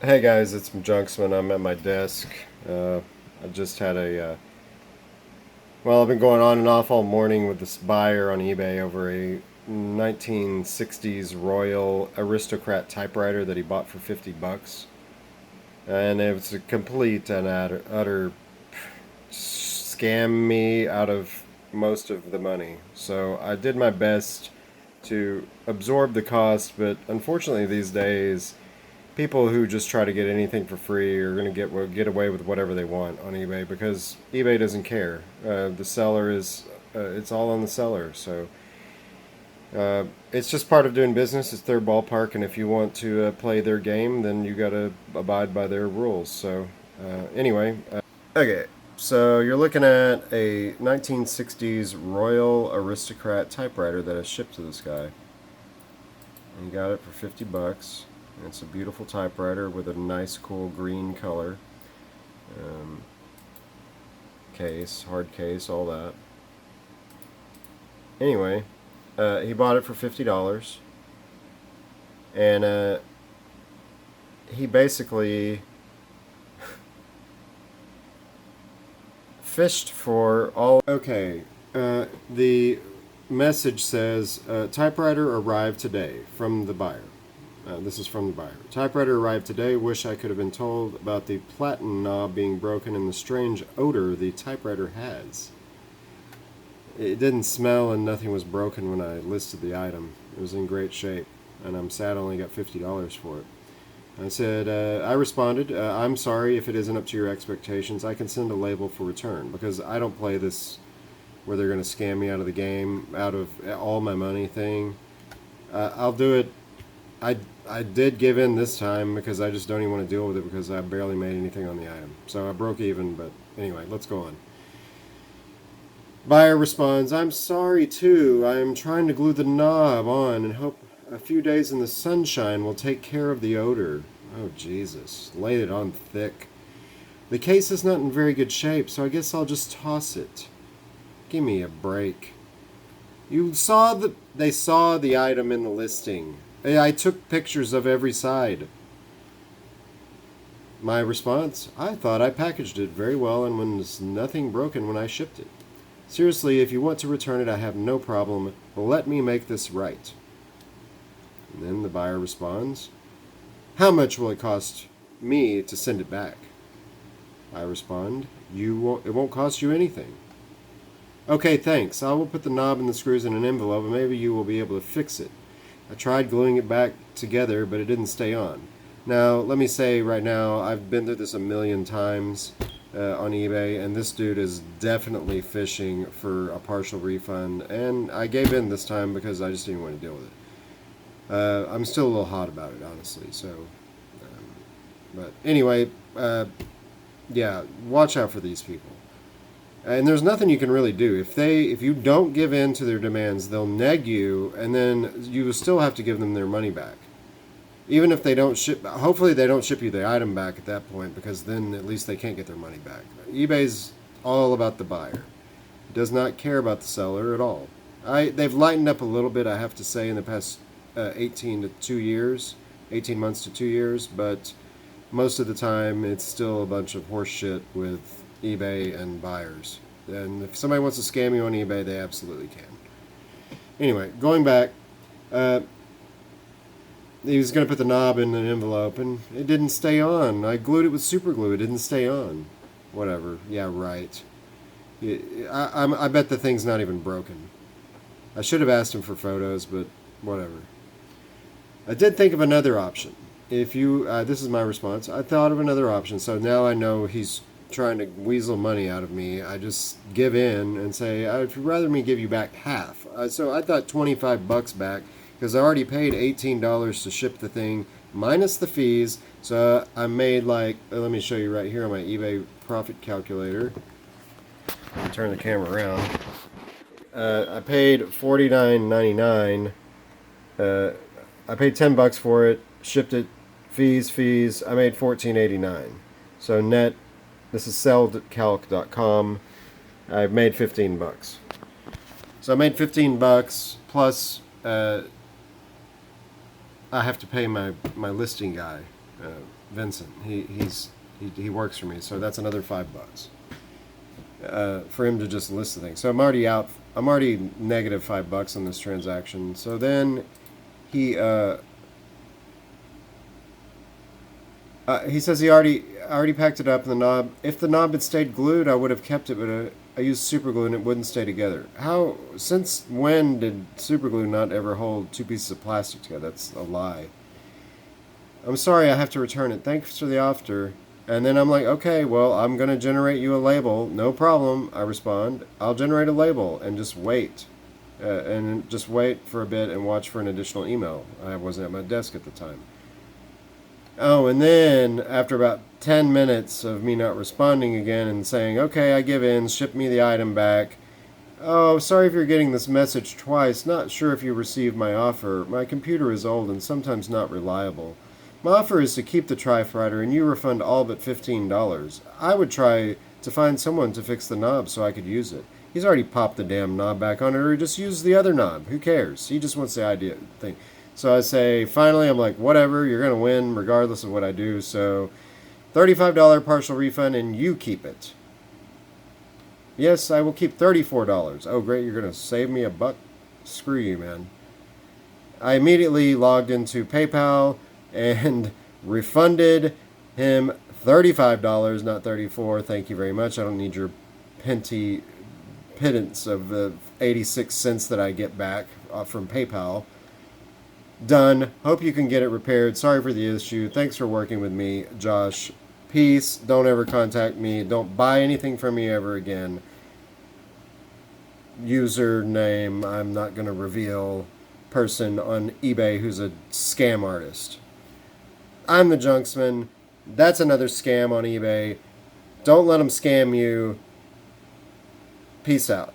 Hey guys, it's Junksmen. I'm at my desk. I just had I've been going on and off all morning with this buyer on eBay over a 1960s Royal Aristocrat typewriter that he bought for 50 bucks. And it was a complete and utter scam me out of most of the money. So I did my best to absorb the cost, but unfortunately these days people who just try to get anything for free are going to get away with whatever they want on eBay because eBay doesn't care. The seller is it's all on the seller. So it's just part of doing business. It's their ballpark, and if you want to play their game, then you got to abide by their rules. So anyway, okay. So you're looking at a 1960s Royal Aristocrat typewriter that is shipped to this guy. And he got it for 50 bucks. It's a beautiful typewriter with a nice, cool green color. Um, Case, hard case, all that. Anyway, he bought it for $50, and he basically fished for all. Okay, the message says typewriter arrived today from the buyer. This is from the buyer. Typewriter arrived today. Wish I could have been told about the platen knob being broken and the strange odor the typewriter has. It didn't smell and nothing was broken when I listed the item. It was in great shape, and I'm sad I only got $50 for it. I responded, I'm sorry if it isn't up to your expectations. I can send a label for return because I don't play this where they're going to scam me out of the game, out of all my money thing. I'll do it. I did give in this time because I just don't even want to deal with it because I barely made anything on the item. So I broke even, but anyway, let's go on. Buyer responds, I'm sorry too. I'm trying to glue the knob on and hope a few days in the sunshine will take care of the odor. Oh, Jesus. Laid it on thick. The case is not in very good shape, so I guess I'll just toss it. Give me a break. They saw the item in the listing. I took pictures of every side. My response, I thought I packaged it very well and was nothing broken when I shipped it. Seriously, if you want to return it, I have no problem. Let me make this right. And then the buyer responds, how much will it cost me to send it back? I respond, it won't cost you anything. Okay, thanks. I will put the knob and the screws in an envelope and maybe you will be able to fix it. I tried gluing it back together, but it didn't stay on. Now, let me say right now, I've been through this a million times on eBay, and this dude is definitely fishing for a partial refund, and I gave in this time because I just didn't want to deal with it. I'm still a little hot about it, honestly, so... but anyway, yeah, watch out for these people. And there's nothing you can really do. If you don't give in to their demands, they'll neg you, and then you will still have to give them their money back. Even if they don't ship, hopefully they don't ship you the item back at that point, because then at least they can't get their money back. eBay's all about the buyer. It does not care about the seller at all. They've lightened up a little bit, I have to say, in the past 18 months to 2 years, but most of the time it's still a bunch of horse shit with eBay and buyers. And if somebody wants to scam you on eBay, they absolutely can. Anyway, going back, he was going to put the knob in an envelope, and it didn't stay on. I glued it with super glue. It didn't stay on. Whatever. Yeah, right. I bet the thing's not even broken. I should have asked him for photos, but whatever. I did think of another option. If you, this is my response. I thought of another option, so now I know he's trying to weasel money out of me. I just give in and say, I'd rather me give you back half. So I thought 25 bucks back, because I already paid $18 to ship the thing, minus the fees. So I made like, let me show you right here on my eBay profit calculator. Turn the camera around. I paid $49.99. I paid 10 bucks for it, shipped it, fees. I made $14.89. So net, this is selledcalc.com. I've made 15 bucks. So I made 15 bucks plus I have to pay my listing guy. Vincent. He works for me, so that's another $5 for him to just list the thing. So I'm already out. I'm already negative $5 on this transaction. So then he says he already packed it up. And the knob. If the knob had stayed glued, I would have kept it, but I used super glue and it wouldn't stay together. How? Since when did super glue not ever hold two pieces of plastic together? That's a lie. I'm sorry, I have to return it. Thanks for the offer. And then I'm like, okay, well, I'm going to generate you a label. No problem, I respond. I'll generate a label and just wait. And just wait for a bit and watch for an additional email. I wasn't at my desk at the time. Oh, and then after about 10 minutes of me not responding again and saying, okay, I give in, ship me the item back. Oh, sorry if you're getting this message twice. Not sure if you received my offer. My computer is old and sometimes not reliable. My offer is to keep the Typewriter and you refund all but $15. I would try to find someone to fix the knob so I could use it. He's already popped the damn knob back on it, or just use the other knob. Who cares? He just wants the idea thing. So I say, finally, I'm like, whatever, you're going to win regardless of what I do. So $35 partial refund and you keep it. Yes, I will keep $34. Oh, great, you're going to save me $1. Screw you, man. I immediately logged into PayPal and refunded him $35, not $34. Thank you very much. I don't need your pittance of the 86 cents that I get back from PayPal. Done. Hope you can get it repaired. Sorry for the issue. Thanks for working with me, Josh. Peace. Don't ever contact me. Don't buy anything from me ever again. Username, I'm not going to reveal. Person on eBay who's a scam artist. I'm the Junksman. That's another scam on eBay. Don't let them scam you. Peace out.